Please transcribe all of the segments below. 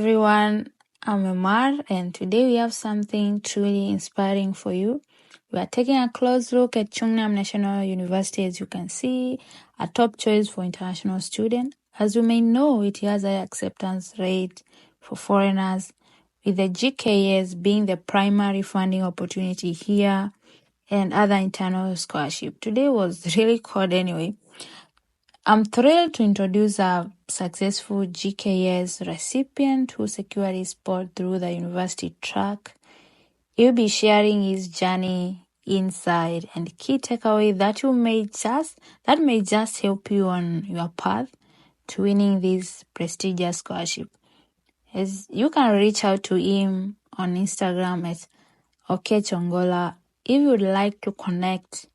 Everyone, I'm Amar, and today we have something truly inspiring for you. We are taking a close look at Chungnam National University. As you can see, a top choice for international students. As you may know, it has a acceptance rate for foreigners, with the GKS being the primary funding opportunity here and other internal scholarship. Today was really cold anyway. I'm thrilled to introduce a successful GKS recipient who secured his spot through the university track. He'll be sharing his journey, insight, and key takeaway that may just help you on your path to winning this prestigious scholarship. As you can reach out to him on Instagram at Oketch if you'd like to connect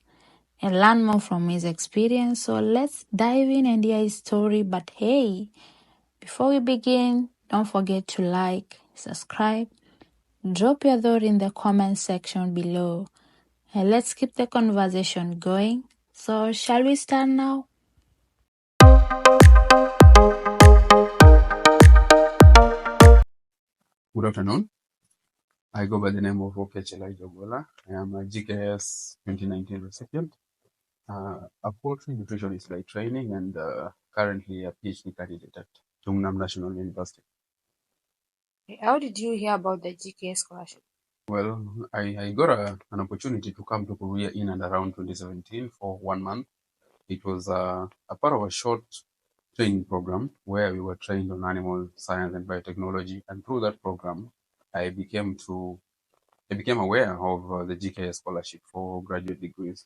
and learn more from his experience. So let's dive in and hear his story. But hey, before we begin, don't forget to like, subscribe, drop your thought in the comment section below, and let's keep the conversation going. So shall we start now? Good afternoon. I go by the name of Oketch. I am a GKS 2019 recipient, a poultry nutritionist by training, and currently a PhD candidate at Chungnam National University. How did you hear about the GKS scholarship? Well, I got an opportunity to come to Korea in and around 2017 for 1 month. It was a part of a short training program where we were trained on animal science and biotechnology, and through that program, I became aware of the GKS scholarship for graduate degrees.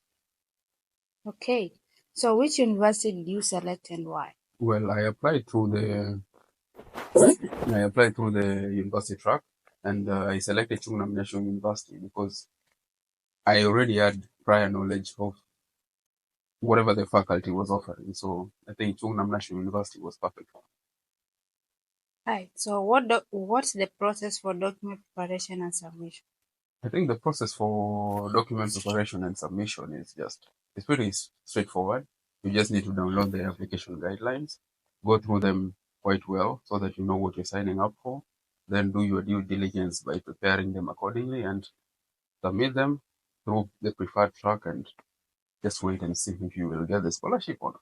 Okay, so which university did you select and why? Well, I applied through the university track, and I selected Chungnam National University because I already had prior knowledge of whatever the faculty was offering. So I think Chungnam National University was perfect. Right. So what's the process for document preparation and submission? I think the process for document preparation and submission it's pretty straightforward. You just need to download the application guidelines, go through them quite well so that you know what you're signing up for, then do your due diligence by preparing them accordingly and submit them through the preferred track and just wait and see if you will get the scholarship or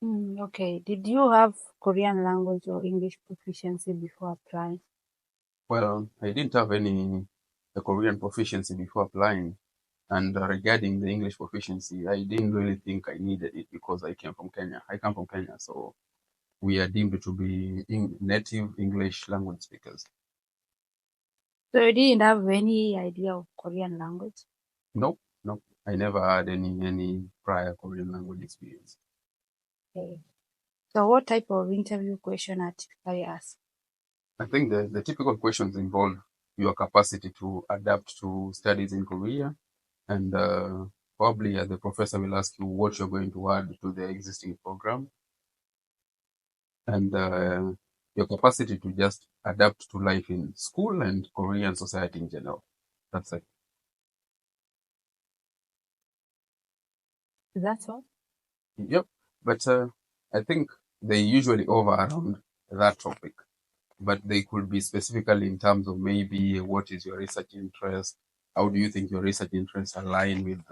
not. Okay. Did you have Korean language or English proficiency before applying? Well, I didn't have any Korean proficiency before applying. And regarding the English proficiency, I didn't really think I needed it because I come from Kenya, so we are deemed to be native English language speakers. So you didn't have any idea of Korean language? Nope. I never had any prior Korean language experience. Okay. So what type of interview question are typically asked? I think the typical questions involve your capacity to adapt to studies in Korea, and probably the professor will ask you what you're going to add to the existing program, and your capacity to just adapt to life in school and Korean society in general. That's it. That's all? Yep. But I think they usually over around that topic, but they could be specifically in terms of maybe what is your research interest? How do you think your research interests align with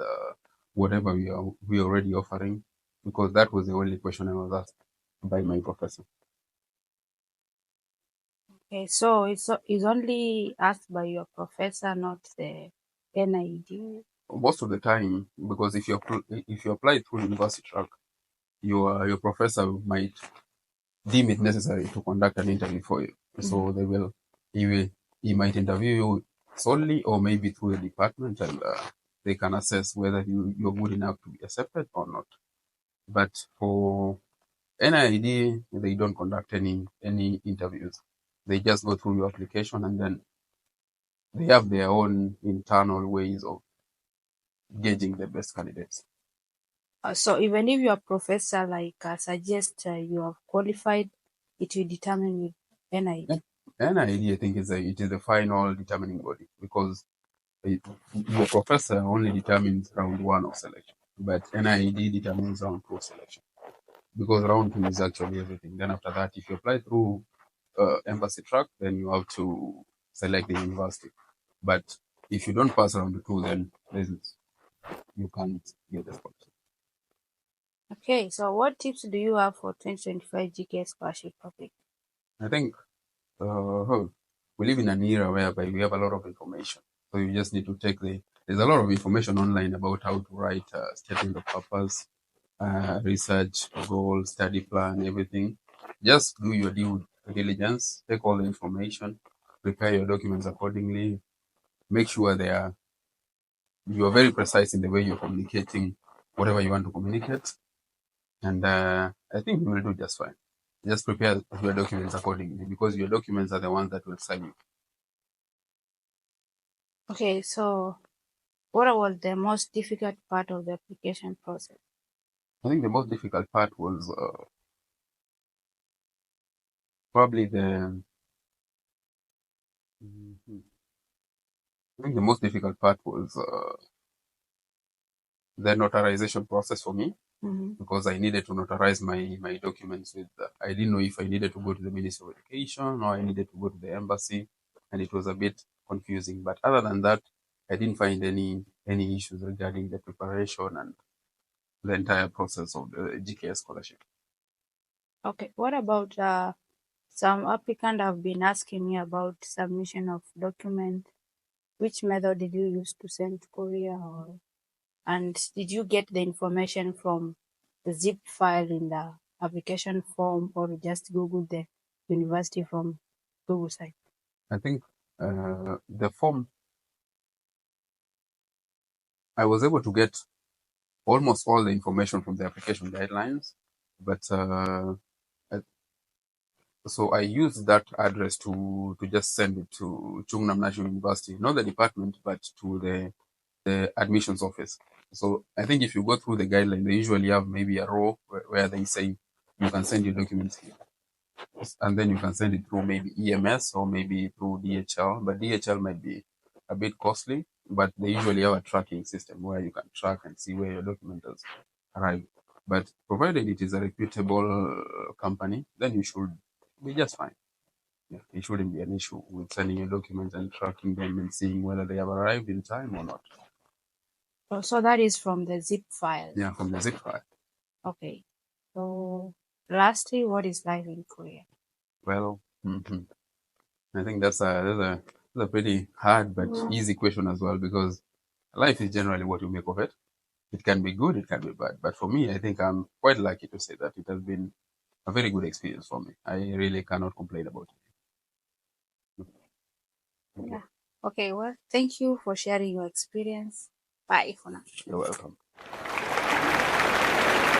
whatever we are already offering? Because that was the only question I was asked by my professor. Okay, so it's only asked by your professor, not the NID? Most of the time, because if you apply through university track, your professor might deem it necessary to conduct an interview for you. So he might interview you solely or maybe through the department, and they can assess whether you're good enough to be accepted or not. But for NID, they don't conduct any interviews. They just go through your application, and then they have their own internal ways of gauging the best candidates. So even if your professor suggests you have qualified, it will determine with NID. NID, I think, it is the final determining body because your professor only determines round 1 of selection, but NID determines round 2 of selection because round 2 is actually everything. Then after that, if you apply through embassy track, then you have to select the university. But if you don't pass around the two, then you can't get the scholarship. Okay, so what tips do you have for 2025 GKS scholarship public? I think we live in an era whereby we have a lot of information. So you just need to there's a lot of information online about how to write a statement of purpose, research, goal, study plan, everything. Just do your due diligence, take all the information, prepare your documents accordingly, make sure you are very precise in the way you're communicating whatever you want to communicate. And I think you will do just fine. Just prepare your documents accordingly because your documents are the ones that will serve you. Okay, so what was the most difficult part of the application process? I think the most difficult part was probably I think the most difficult part was the notarization process for me because I needed to notarize my documents with. I didn't know if I needed to go to the Ministry of Education or I needed to go to the embassy, and it was a bit confusing. But other than that, I didn't find any issues regarding the preparation and the entire process of the GKS scholarship. Okay, what about some applicants have been asking me about submission of document. Which method did you use to send to Korea, and did you get the information from the zip file in the application form, or just Google the university from Google site? I think the form I was able to get almost all the information from the application guidelines, but so I used that address to just send it to Chungnam National University, not the department, but to the admissions office. So I think if you go through the guideline, they usually have maybe a row where they say you can send your documents here, and then you can send it through maybe EMS or maybe through DHL. But DHL might be a bit costly, but they usually have a tracking system where you can track and see where your document has arrived. But provided it is a reputable company, then you should be just fine. Yeah, it shouldn't be an issue with sending your documents and tracking them and seeing whether they have arrived in time or not. Oh, so that is from the zip file. Yeah, from the zip file. Okay. So lastly, what is life in Korea? Well, I think that's a pretty hard but easy question as well because life is generally what you make of it. It can be good, it can be bad. But for me, I think I'm quite lucky to say that it has been a very good experience for me. I really cannot complain about it. Yeah. Okay, well, thank you for sharing your experience. Bye for now. You're welcome.